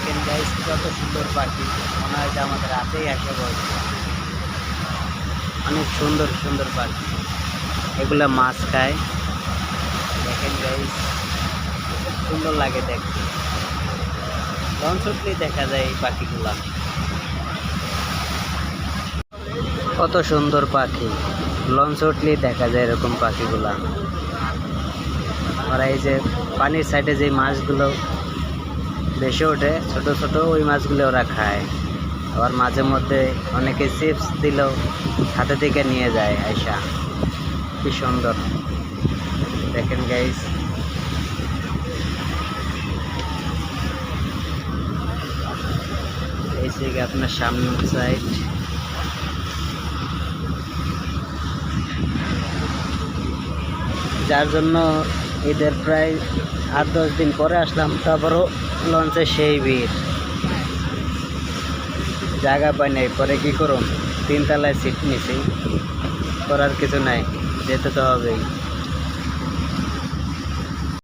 দেখেন গাইস কত সুন্দর পাখি, মনে হয় যে আমাদের হাতেই এসে বসে। অনেক সুন্দর সুন্দর পাখি, এগুলা মাছ খায়। দেখেন গাইস খুব সুন্দর লাগে দেখতে, লঞ্চ উঠলেই দেখা যায় এই পাখিগুলা। কত সুন্দর পাখি, লঞ্চ উঠলেই দেখা যায় এরকম পাখিগুলা। আর এই যে পানির সাইডে যে মাছগুলো ভেসে ওঠে ছোট ছোট, ওই মাছগুলো ওরা খায়। আবার মাঝে মধ্যে অনেকে চিপস দিলেও হাতে থেকে নিয়ে যায় আয়সা। কি সুন্দর দেখেন গাইস। এই যে আপনার সামনের সাইড, যার জন্য ঈদের প্রায় 8-10 দিন পরে আসলাম, তারপরও লঞ্চে সেই ভিড়, জায়গা পাই নাই। পরে কি করুন, 3 তলায় সিট নিছি, করার কিছু নাই, যেতে তো হবেই।